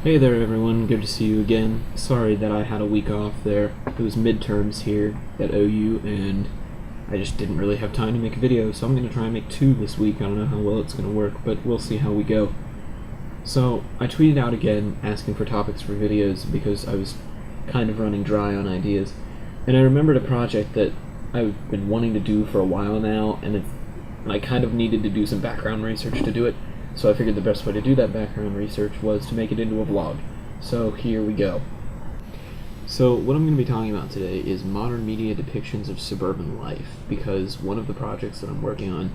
Hey there everyone, good to see you again. Sorry that I had a week off there. It was midterms here at OU and I just didn't really have time to make a video, so I'm going to try and make two this week. I don't know how well it's going to work, but we'll see how we go. So, I tweeted out again asking for topics for videos because I was kind of running dry on ideas. And I remembered a project that I've been wanting to do for a while now, and I kind of needed to do some background research to do it. So I figured the best way to do that background research was to make it into a vlog. So here we go. So what I'm going to be talking about today is modern media depictions of suburban life, because one of the projects that I'm working on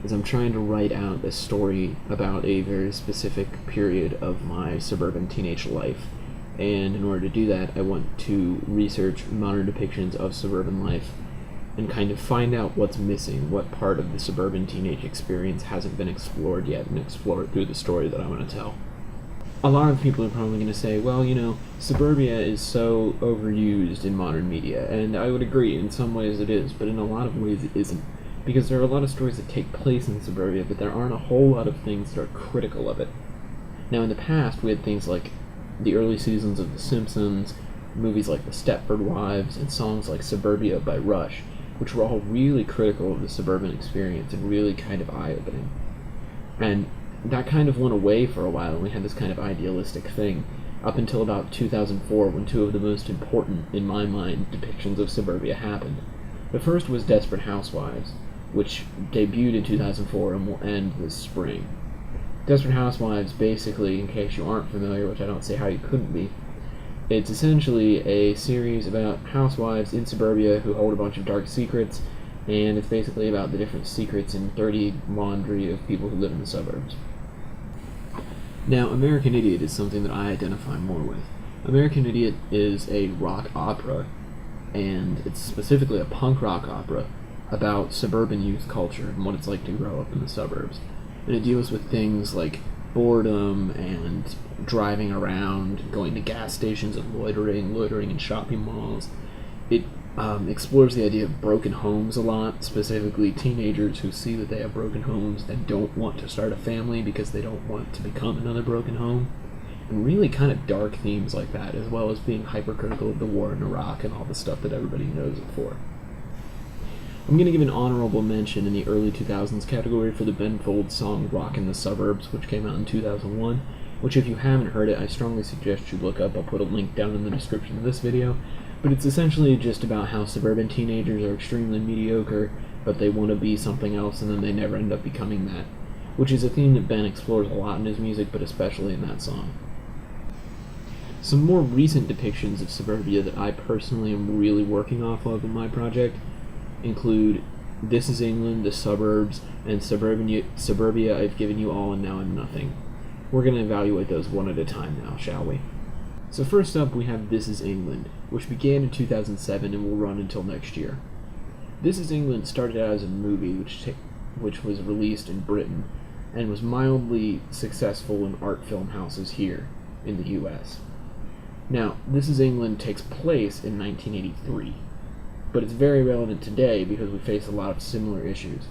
is I'm trying to write out a story about a very specific period of my suburban teenage life. And in order to do that, I want to research modern depictions of suburban life and kind of find out what's missing, what part of the suburban teenage experience hasn't been explored yet, and explore it through the story that I want to tell. A lot of people are probably going to say, well, suburbia is so overused in modern media, and I would agree, in some ways it is, but in a lot of ways it isn't. Because there are a lot of stories that take place in suburbia, but there aren't a whole lot of things that are critical of it. Now, in the past, we had things like the early seasons of The Simpsons, movies like The Stepford Wives, and songs like Suburbia by Rush, which were all really critical of the suburban experience and really kind of eye-opening. And that kind of went away for a while, and we had this kind of idealistic thing, up until about 2004, when two of the most important, in my mind, depictions of suburbia happened. The first was Desperate Housewives, which debuted in 2004 and will end this spring. Desperate Housewives, basically, in case you aren't familiar, which I don't see how you couldn't be, it's essentially a series about housewives in suburbia who hold a bunch of dark secrets, and it's basically about the different secrets and dirty laundry of people who live in the suburbs. Now, American Idiot is something that I identify more with. American Idiot is a rock opera, and it's specifically a punk rock opera about suburban youth culture and what it's like to grow up in the suburbs. And it deals with things like boredom and driving around, going to gas stations and loitering in shopping malls. It explores the idea of broken homes a lot, specifically teenagers who see that they have broken homes and don't want to start a family because they don't want to become another broken home. And really kind of dark themes like that, as well as being hypercritical of the war in Iraq and all the stuff that everybody knows it for. I'm going to give an honorable mention in the early 2000s category for the Ben Folds song Rockin The Suburbs, which came out in 2001, which if you haven't heard it, I strongly suggest you look up. I'll put a link down in the description of this video. But it's essentially just about how suburban teenagers are extremely mediocre, but they want to be something else and then they never end up becoming that, which is a theme that Ben explores a lot in his music, but especially in that song. Some more recent depictions of suburbia that I personally am really working off of in my project include This Is England, The Suburbs, and Suburbia, I've Given You All and Now I'm Nothing. We're going to evaluate those one at a time now, shall we? So first up we have This Is England, which began in 2007 and will run until next year. This Is England started out as a movie which was released in Britain and was mildly successful in art film houses here in the US. Now, This Is England takes place in 1983. But it's very relevant today because we face a lot of similar issues.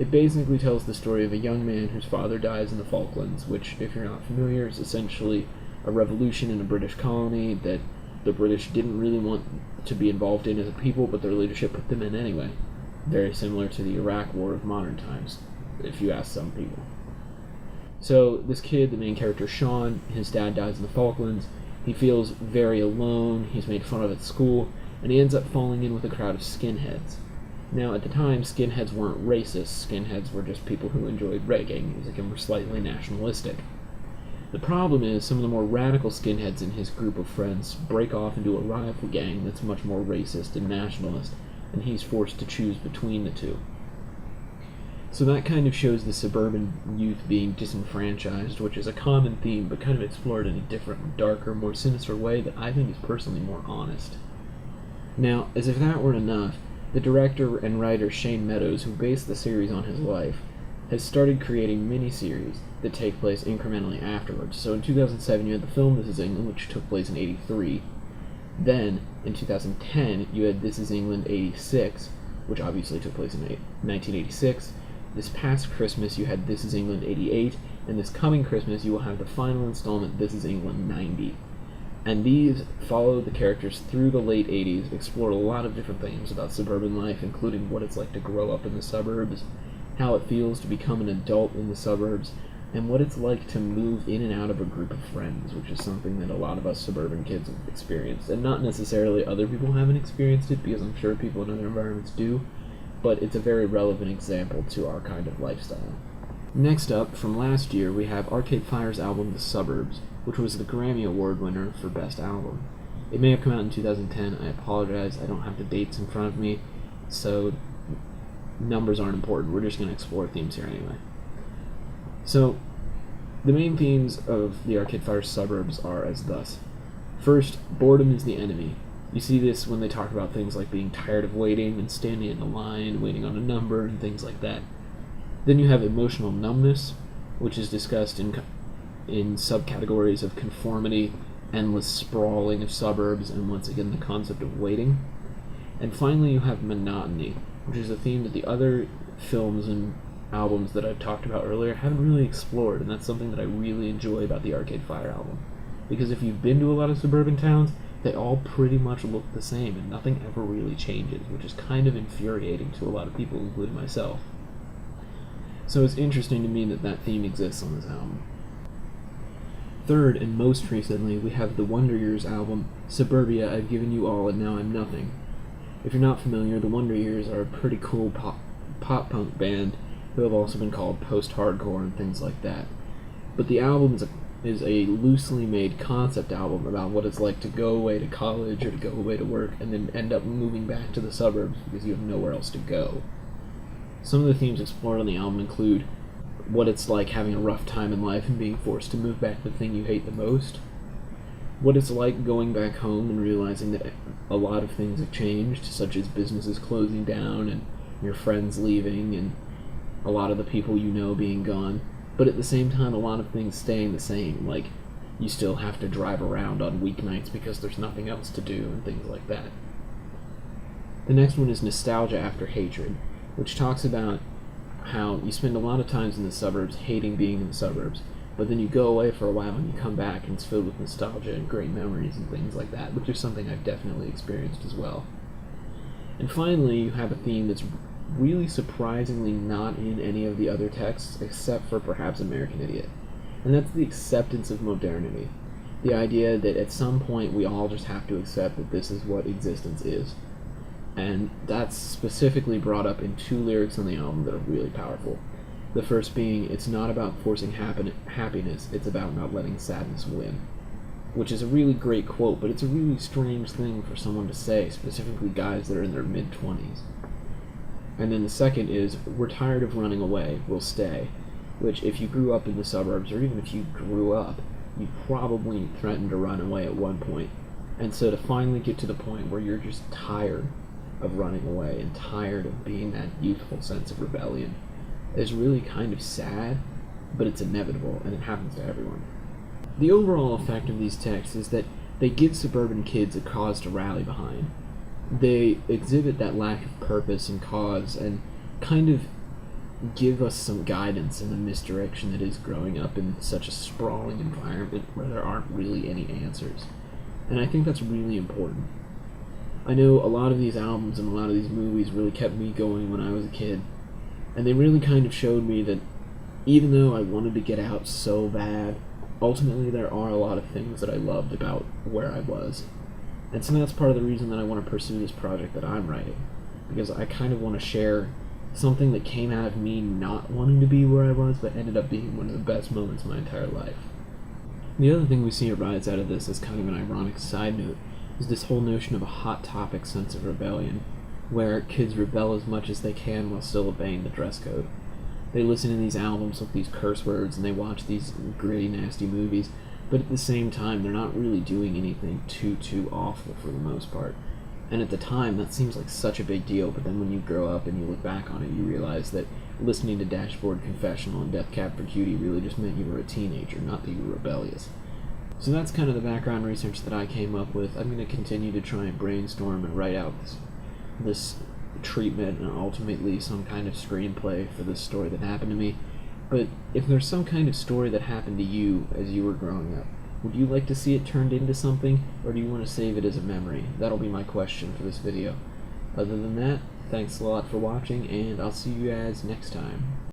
It basically tells the story of a young man whose father dies in the Falklands, which, if you're not familiar, is essentially a revolution in a British colony that the British didn't really want to be involved in as a people, but their leadership put them in anyway. Very similar to the Iraq War of modern times, if you ask some people. So this kid, the main character Sean, his dad dies in the Falklands. He feels very alone, he's made fun of at school, and he ends up falling in with a crowd of skinheads. Now, at the time, skinheads weren't racist. Skinheads were just people who enjoyed reggae music and were slightly nationalistic. The problem is, some of the more radical skinheads in his group of friends break off into a rival gang that's much more racist and nationalist, and he's forced to choose between the two. So that kind of shows the suburban youth being disenfranchised, which is a common theme, but kind of explored in a different, darker, more sinister way that I think is personally more honest. Now, as if that weren't enough, the director and writer Shane Meadows, who based the series on his life, has started creating miniseries that take place incrementally afterwards. So in 2007 you had the film This Is England, which took place in 83. Then, in 2010, you had This Is England 86, which obviously took place in 1986. This past Christmas you had This Is England 88, And this coming Christmas, you will have the final installment, This Is England 90. And these follow the characters through the late 80s, explore a lot of different things about suburban life, including what it's like to grow up in the suburbs, how it feels to become an adult in the suburbs, and what it's like to move in and out of a group of friends, which is something that a lot of us suburban kids have experienced. And not necessarily other people haven't experienced it, because I'm sure people in other environments do, but it's a very relevant example to our kind of lifestyle. Next up, from last year, we have Arcade Fire's album The Suburbs, which was the Grammy Award winner for Best Album. It may have come out in 2010, I apologize, I don't have the dates in front of me, so numbers aren't important, we're just going to explore themes here anyway. So, the main themes of the Arcade Fire Suburbs are as thus. First, boredom is the enemy. You see this when they talk about things like being tired of waiting and standing in a line, waiting on a number, and things like that. Then you have emotional numbness, which is discussed in subcategories of conformity, endless sprawling of suburbs, and once again the concept of waiting. And finally you have monotony, which is a theme that the other films and albums that I've talked about earlier haven't really explored, and that's something that I really enjoy about the Arcade Fire album. Because if you've been to a lot of suburban towns, they all pretty much look the same, and nothing ever really changes, which is kind of infuriating to a lot of people, including myself. So it's interesting to me that that theme exists on this album. Third, and most recently, we have the Wonder Years album, Suburbia, I've Given You All and Now I'm Nothing. If you're not familiar, the Wonder Years are a pretty cool pop-punk band who have also been called post-hardcore and things like that. But the album is a loosely made concept album about what it's like to go away to college or to go away to work and then end up moving back to the suburbs because you have nowhere else to go. Some of the themes explored on the album include what it's like having a rough time in life and being forced to move back to the thing you hate the most, what it's like going back home and realizing that a lot of things have changed, such as businesses closing down and your friends leaving and a lot of the people you know being gone, but at the same time a lot of things staying the same, like you still have to drive around on weeknights because there's nothing else to do and things like that. The next one is Nostalgia After Hatred, which talks about how you spend a lot of times in the suburbs hating being in the suburbs, but then you go away for a while and you come back and it's filled with nostalgia and great memories and things like that, which is something I've definitely experienced as well. And finally, you have a theme that's really surprisingly not in any of the other texts except for perhaps American Idiot, and that's the acceptance of modernity. The idea that at some point we all just have to accept that this is what existence is. And that's specifically brought up in two lyrics on the album that are really powerful. The first being, it's not about forcing happiness, it's about not letting sadness win. Which is a really great quote, but it's a really strange thing for someone to say, specifically guys that are in their mid-20s. And then the second is, we're tired of running away, we'll stay. Which, if you grew up in the suburbs, or even if you grew up, you probably threatened to run away at one point. And so to finally get to the point where you're just tired of running away and tired of being that youthful sense of rebellion is really kind of sad, but it's inevitable, and it happens to everyone. The overall effect of these texts is that they give suburban kids a cause to rally behind. They exhibit that lack of purpose and cause and kind of give us some guidance in the misdirection that is growing up in such a sprawling environment where there aren't really any answers. And I think that's really important. I know a lot of these albums and a lot of these movies really kept me going when I was a kid, and they really kind of showed me that even though I wanted to get out so bad, ultimately there are a lot of things that I loved about where I was. And so that's part of the reason that I want to pursue this project that I'm writing, because I kind of want to share something that came out of me not wanting to be where I was, but ended up being one of the best moments of my entire life. The other thing we see arise out of this as kind of an ironic side note is this whole notion of a hot topic sense of rebellion, where kids rebel as much as they can while still obeying the dress code. They listen to these albums with these curse words and they watch these gritty, nasty movies, but at the same time they're not really doing anything too awful for the most part. And at the time that seems like such a big deal, but then when you grow up and you look back on it, you realize that listening to Dashboard Confessional and Death Cab for Cutie really just meant you were a teenager, not that you were rebellious. So that's kind of the background research that I came up with. I'm going to continue to try and brainstorm and write out this treatment and ultimately some kind of screenplay for this story that happened to me. But if there's some kind of story that happened to you as you were growing up, would you like to see it turned into something, or do you want to save it as a memory? That'll be my question for this video. Other than that, thanks a lot for watching, and I'll see you guys next time.